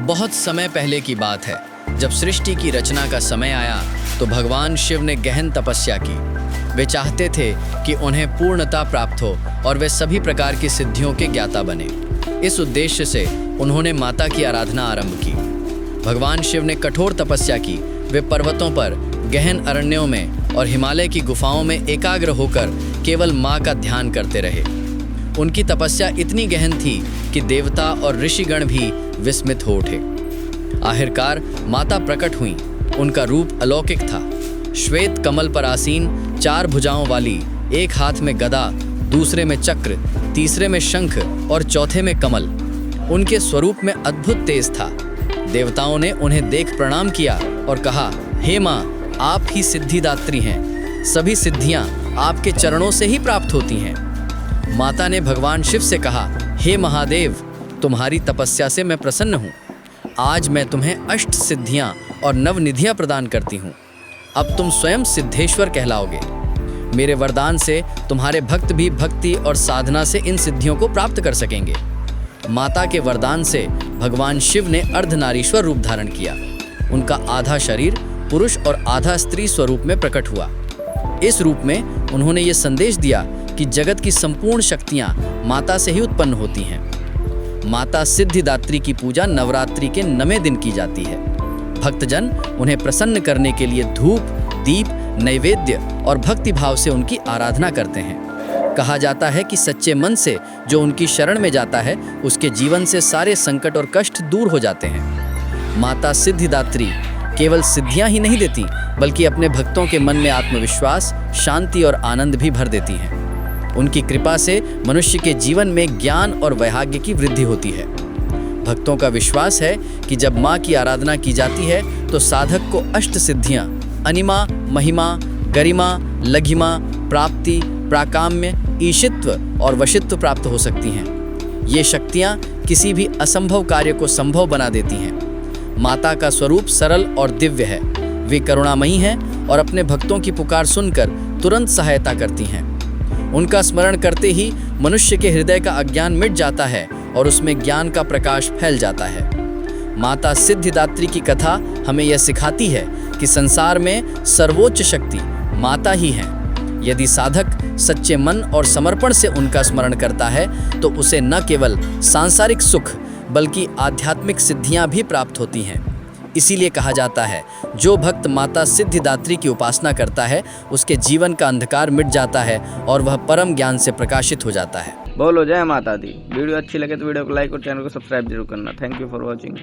बहुत समय पहले की बात है। जब सृष्टि की रचना का समय आया तो भगवान शिव ने गहन तपस्या की। वे चाहते थे कि उन्हें पूर्णता प्राप्त हो और वे सभी प्रकार की सिद्धियों के ज्ञाता बने। इस उद्देश्य से उन्होंने माता की आराधना आरंभ की। भगवान शिव ने कठोर तपस्या की। वे पर्वतों पर, गहन अरण्यों में और हिमालय की गुफाओं में एकाग्र होकर केवल माँ का ध्यान करते रहे। उनकी तपस्या इतनी गहन थी कि देवता और ऋषिगण भी विस्मित हो उठे। आखिरकार माता प्रकट हुईं। उनका रूप अलौकिक था। श्वेत कमल पर आसीन, 4 भुजाओं वाली, एक हाथ में गदा, दूसरे में चक्र, तीसरे में शंख और चौथे में कमल। उनके स्वरूप में अद्भुत तेज था। देवताओं ने उन्हें देख प्रणाम किया और कहा, हे माँ, आप ही सिद्धिदात्री हैं। सभी सिद्धियां आपके चरणों से ही प्राप्त होती हैं। माता ने भगवान शिव से कहा, हे महादेव, तुम्हारी तपस्या से मैं प्रसन्न हूँ। आज मैं तुम्हें 8 सिद्धियां और 9 निधियां प्रदान करती हूँ। अब तुम स्वयं सिद्धेश्वर कहलाओगे। मेरे वरदान से तुम्हारे भक्त भी भक्ति और साधना से इन सिद्धियों को प्राप्त कर सकेंगे। माता के वरदान से भगवान शिव ने अर्धनारीश्वर रूप धारण किया। उनका आधा शरीर पुरुष और आधा स्त्री स्वरूप में प्रकट हुआ। इस रूप में उन्होंने ये संदेश दिया कि जगत की संपूर्ण शक्तियां माता से ही उत्पन्न होती हैं। माता सिद्धिदात्री की पूजा नवरात्रि के 9वें दिन की जाती है। भक्तजन उन्हें प्रसन्न करने के लिए धूप, दीप, नैवेद्य और भक्ति भाव से उनकी आराधना करते हैं। कहा जाता है कि सच्चे मन से जो उनकी शरण में जाता है, उसके जीवन से सारे संकट और कष्ट दूर हो जाते हैं। माता सिद्धिदात्री केवल सिद्धियां ही नहीं देती, बल्कि अपने भक्तों के मन में आत्मविश्वास, शांति और आनंद भी भर देती हैं। उनकी कृपा से मनुष्य के जीवन में ज्ञान और वैराग्य की वृद्धि होती है। भक्तों का विश्वास है कि जब माँ की आराधना की जाती है तो साधक को 8 सिद्धियाँ अनिमा, महिमा, गरिमा, लघिमा, प्राप्ति, प्राकाम्य, ईशित्व और वशित्व प्राप्त हो सकती हैं। ये शक्तियाँ किसी भी असंभव कार्य को संभव बना देती हैं। माता का स्वरूप सरल और दिव्य है। वे करुणामयी हैं और अपने भक्तों की पुकार सुनकर तुरंत सहायता करती हैं। उनका स्मरण करते ही मनुष्य के हृदय का अज्ञान मिट जाता है और उसमें ज्ञान का प्रकाश फैल जाता है। माता सिद्धिदात्री की कथा हमें यह सिखाती है कि संसार में सर्वोच्च शक्ति माता ही है। यदि साधक सच्चे मन और समर्पण से उनका स्मरण करता है तो उसे न केवल सांसारिक सुख बल्कि आध्यात्मिक सिद्धियां भी प्राप्त होती हैं। इसीलिए कहा जाता है, जो भक्त माता सिद्धिदात्री की उपासना करता है उसके जीवन का अंधकार मिट जाता है और वह परम ज्ञान से प्रकाशित हो जाता है। बोलो जय माता दी। वीडियो अच्छी लगे तो वीडियो को लाइक और चैनल को सब्सक्राइब जरूर करना। Thank you for watching.